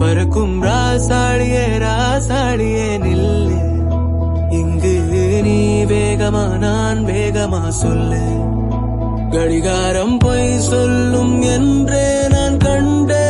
பறக்கும் ராசாடியே ராசாடியே நில்லு, இங்கு நீ வேகமா நான் வேகமா சொல்லு. கடிகாரம் பொய் சொல்லும் என்றே நான் கண்டேன்.